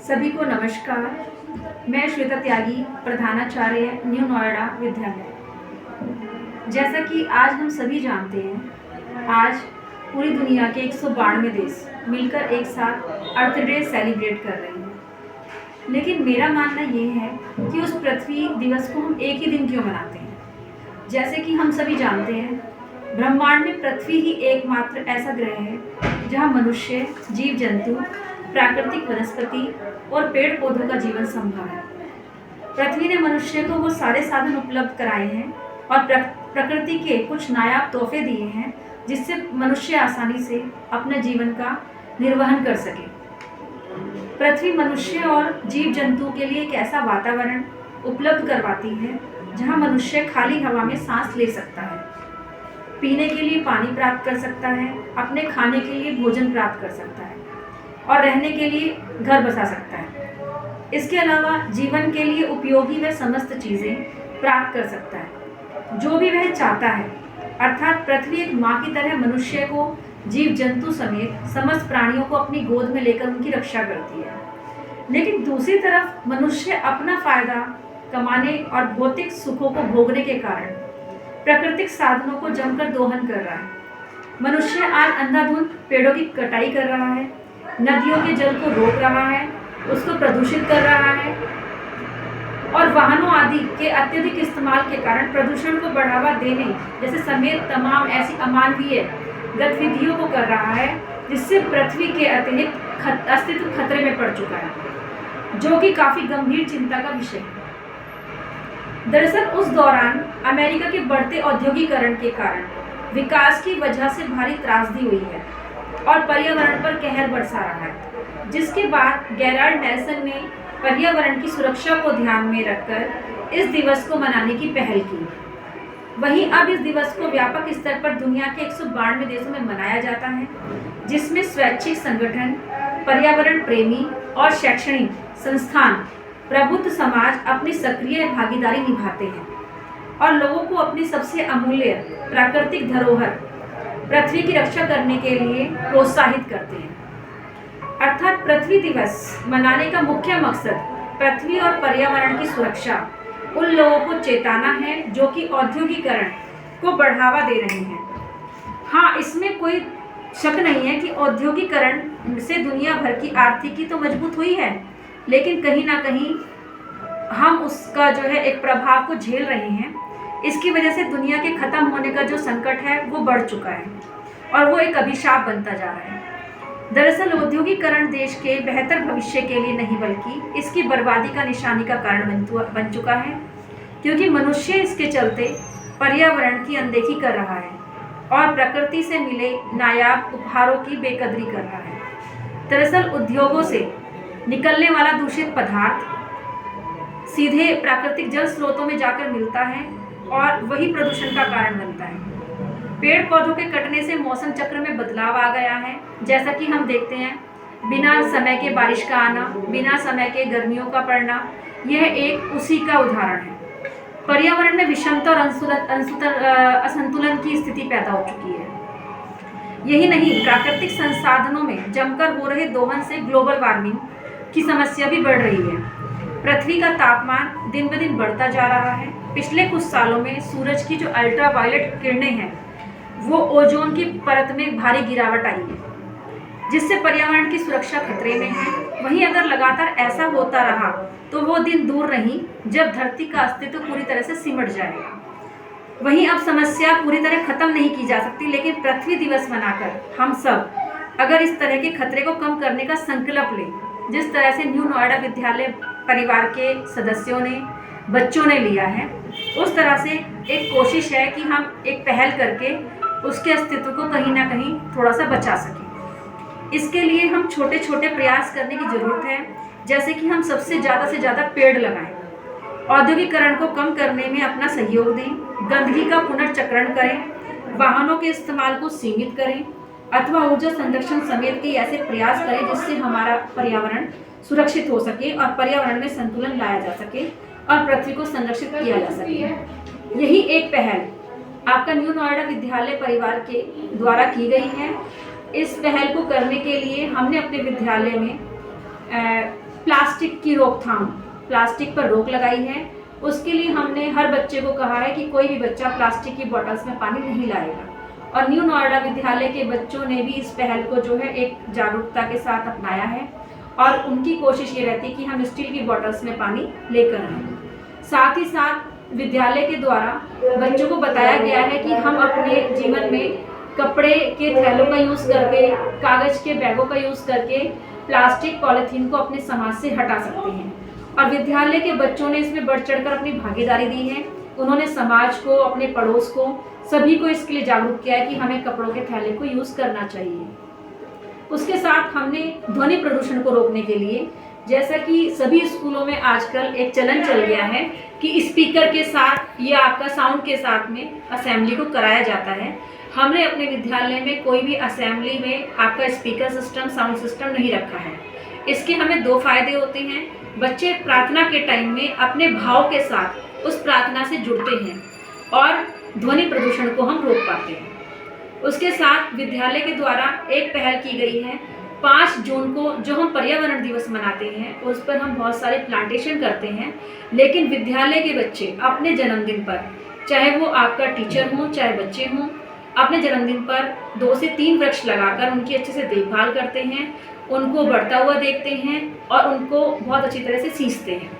सभी को नमस्कार। मैं श्वेता त्यागी, प्रधानाचार्य न्यू नोएडा विद्यालय। जैसा कि आज हम सभी जानते हैं, आज पूरी दुनिया के 192 देश मिलकर एक साथ अर्थ डे सेलिब्रेट कर रहे हैं। लेकिन मेरा मानना ये है कि उस पृथ्वी दिवस को हम एक ही दिन क्यों मनाते हैं। जैसे कि हम सभी जानते हैं, ब्रह्मांड में पृथ्वी ही एकमात्र ऐसा ग्रह है जहाँ मनुष्य, जीव जंतु, प्राकृतिक वनस्पति और पेड़ पौधों का जीवन संभव है। पृथ्वी ने मनुष्य को वो सारे साधन उपलब्ध कराए हैं और प्रकृति के कुछ नायाब तोहफे दिए हैं जिससे मनुष्य आसानी से अपने जीवन का निर्वहन कर सके। पृथ्वी मनुष्य और जीव जंतु के लिए एक ऐसा वातावरण उपलब्ध करवाती है जहां मनुष्य खाली हवा में सांस ले सकता है, पीने के लिए पानी प्राप्त कर सकता है, अपने खाने के लिए भोजन प्राप्त कर सकता है और रहने के लिए घर बसा सकता है। इसके अलावा जीवन के लिए उपयोगी वह समस्त चीज़ें प्राप्त कर सकता है जो भी वह चाहता है। अर्थात पृथ्वी एक माँ की तरह मनुष्य को, जीव जंतु समेत समस्त प्राणियों को अपनी गोद में लेकर उनकी रक्षा करती है। लेकिन दूसरी तरफ मनुष्य अपना फायदा कमाने और भौतिक सुखों को भोगने के कारण प्राकृतिक साधनों को जमकर दोहन कर रहा है। मनुष्य आज अंधाधुंध पेड़ों की कटाई कर रहा है, नदियों के जल को रोक रहा है, उसको प्रदूषित कर रहा है और वाहनों आदि के अत्यधिक इस्तेमाल के कारण प्रदूषण को बढ़ावा देने जैसे समेत तमाम ऐसी अमानवीय गतिविधियों को कर रहा है जिससे पृथ्वी के अतिरिक्त अस्तित्व खतरे में पड़ चुका है, जो कि काफ़ी गंभीर चिंता का विषय है। दरअसल उस दौरान अमेरिका के बढ़ते औद्योगिकरण के कारण विकास की वजह से भारी त्रासदी हुई है और पर्यावरण पर कहर बरसा रहा है, जिसके बाद गेराल्ड नेल्सन ने पर्यावरण की सुरक्षा को ध्यान में रखकर इस दिवस को मनाने की पहल की। वहीं अब इस दिवस को व्यापक स्तर पर दुनिया के 192 देशों में मनाया जाता है, जिसमें स्वैच्छिक संगठन, पर्यावरण प्रेमी और शैक्षणिक संस्थान, प्रबुद्ध समाज अपनी सक्रिय भागीदारी निभाते हैं और लोगों को अपनी सबसे अमूल्य प्राकृतिक धरोहर पृथ्वी की रक्षा करने के लिए प्रोत्साहित करते हैं। अर्थात पृथ्वी दिवस मनाने का मुख्य मकसद पृथ्वी और पर्यावरण की सुरक्षा उन लोगों को चेताना है जो कि औद्योगिकरण को बढ़ावा दे रहे हैं। हाँ, इसमें कोई शक नहीं है कि औद्योगिकरण से दुनिया भर की आर्थिकी तो मजबूत हुई है, लेकिन कहीं ना कहीं हम उसका जो है एक प्रभाव को झेल रहे हैं। इसकी वजह से दुनिया के ख़त्म होने का जो संकट है वो बढ़ चुका है और वो एक अभिशाप बनता जा रहा है। दरअसल औद्योगिकरण देश के बेहतर भविष्य के लिए नहीं बल्कि इसकी बर्बादी का निशानी का कारण बन चुका है, क्योंकि मनुष्य इसके चलते पर्यावरण की अनदेखी कर रहा है और प्रकृति से मिले नायाब उपहारों की बेकदरी कर रहा है। दरअसल उद्योगों से निकलने वाला दूषित पदार्थ सीधे प्राकृतिक जल स्रोतों में जाकर मिलता है और वही प्रदूषण का कारण बनता है। पेड़ पौधों के कटने से मौसम चक्र में बदलाव आ गया है, जैसा कि हम देखते हैं बिना समय के बारिश का आना, बिना समय के गर्मियों का पड़ना, यह एक उसी का उदाहरण है। पर्यावरण में विषमता और असंतुलन की स्थिति पैदा हो चुकी है। यही नहीं, प्राकृतिक संसाधनों में जमकर हो रहे दोहन से ग्लोबल वार्मिंग की समस्या भी बढ़ रही है। पृथ्वी का तापमान दिन ब दिन बढ़ता जा रहा है। पिछले कुछ सालों में सूरज की जो अल्ट्रावायलेट किरणें हैं वो ओजोन की परत में भारी गिरावट आई है, जिससे पर्यावरण की सुरक्षा खतरे में है। वहीं अगर लगातार ऐसा होता रहा तो वो दिन दूर नहीं जब धरती का अस्तित्व पूरी तरह से सिमट जाएगा। वहीं अब समस्या पूरी तरह खत्म नहीं की जा सकती, लेकिन पृथ्वी दिवस मनाकर हम सब अगर इस तरह के खतरे को कम करने का संकल्प लें, जिस तरह से न्यू नोएडा विद्यालय परिवार के सदस्यों ने, बच्चों ने लिया है, उस तरह से एक कोशिश है कि हम एक पहल करके उसके अस्तित्व को कहीं ना कहीं थोड़ा सा बचा सकें। इसके लिए हम छोटे छोटे प्रयास करने की ज़रूरत है, जैसे कि हम सबसे ज़्यादा से ज़्यादा पेड़ लगाएं, औद्योगिकरण को कम करने में अपना सहयोग दें, गंदगी का पुनर्चक्रण करें, वाहनों के इस्तेमाल को सीमित करें अथवा ऊर्जा संरक्षण समेत के ऐसे प्रयास करें जिससे हमारा पर्यावरण सुरक्षित हो सके और पर्यावरण में संतुलन लाया जा सके और पृथ्वी को संरक्षित किया जा सके। यही एक पहल आपका न्यू नोएडा विद्यालय परिवार के द्वारा की गई है। इस पहल को करने के लिए हमने अपने विद्यालय में प्लास्टिक की रोकथाम, प्लास्टिक पर रोक लगाई है। उसके लिए हमने हर बच्चे को कहा है कि कोई भी बच्चा प्लास्टिक की बॉटल्स में पानी नहीं लाएगा। और न्यू नोएडा विद्यालय के बच्चों ने भी इस पहल को जो है एक जागरूकता के साथ अपनाया है और उनकी कोशिश ये रहती है कि हम स्टील की बॉटल्स में पानी लेकर आएँ। साथ ही साथ विद्यालय के द्वारा बच्चों को बताया गया है कि हम अपने जीवन में कपड़े के थैलों का यूज़ करके, कागज़ के बैगों का यूज़ करके प्लास्टिक पॉलीथीन को अपने समाज से हटा सकते हैं। और विद्यालय के बच्चों ने इसमें बढ़ चढ़कर अपनी भागीदारी दी है। उन्होंने समाज को, अपने पड़ोस को, सभी को इसके लिए जागरूक किया है कि हमें कपड़ों के थैले को यूज़ करना चाहिए। उसके साथ हमने ध्वनि प्रदूषण को रोकने के लिए, जैसा कि सभी स्कूलों में आजकल एक चलन चल गया है कि स्पीकर के साथ या आपका साउंड के साथ में असेंबली को कराया जाता है, हमने अपने विद्यालय में कोई भी असेंबली में आपका स्पीकर सिस्टम, साउंड सिस्टम नहीं रखा है। इसके हमें 2 फायदे होते हैं। बच्चे प्रार्थना के टाइम में अपने भाव के साथ उस प्रार्थना से जुड़ते हैं और ध्वनि प्रदूषण को हम रोक पाते हैं। उसके साथ विद्यालय के द्वारा एक पहल की गई है। 5 जून को जो हम पर्यावरण दिवस मनाते हैं, उस पर हम बहुत सारे प्लांटेशन करते हैं, लेकिन विद्यालय के बच्चे अपने जन्मदिन पर, चाहे वो आपका टीचर हो चाहे बच्चे हों, अपने जन्मदिन पर 2 से 3 वृक्ष लगाकर उनकी अच्छे से देखभाल करते हैं, उनको बढ़ता हुआ देखते हैं और उनको बहुत अच्छी तरह से सींचते हैं।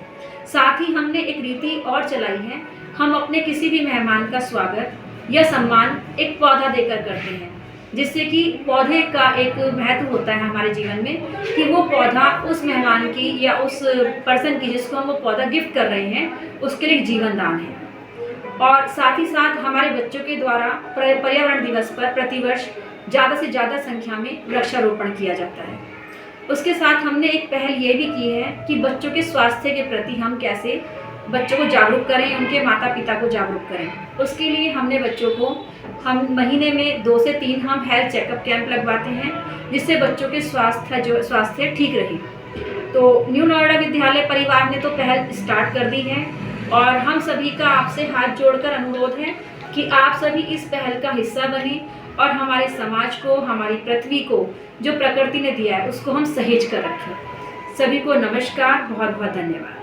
साथ ही हमने एक रीति और चलाई है, हम अपने किसी भी मेहमान का स्वागत या सम्मान एक पौधा देकर करते हैं, जिससे कि पौधे का एक महत्व होता है हमारे जीवन में कि वो पौधा उस मेहमान की या उस पर्सन की जिसको हम वो पौधा गिफ्ट कर रहे हैं, उसके लिए जीवन दान है। और साथ ही साथ हमारे बच्चों के द्वारा पर्यावरण दिवस पर प्रतिवर्ष ज़्यादा से ज़्यादा संख्या में वृक्षारोपण किया जाता है। उसके साथ हमने एक पहल ये भी की है कि बच्चों के स्वास्थ्य के प्रति हम कैसे बच्चों को जागरूक करें, उनके माता पिता को जागरूक करें। उसके लिए हमने बच्चों को हम महीने में 2 से 3 हम हेल्थ चेकअप कैंप लगवाते हैं, जिससे बच्चों के स्वास्थ्य ठीक रहे। तो न्यू नोएडा विद्यालय परिवार ने तो पहल स्टार्ट कर दी है और हम सभी का आपसे हाथ जोड़कर अनुरोध है कि आप सभी इस पहल का हिस्सा बने और हमारे समाज को, हमारी पृथ्वी को जो प्रकृति ने दिया है उसको हम सहेज कर रखें। सभी को नमस्कार, बहुत बहुत धन्यवाद।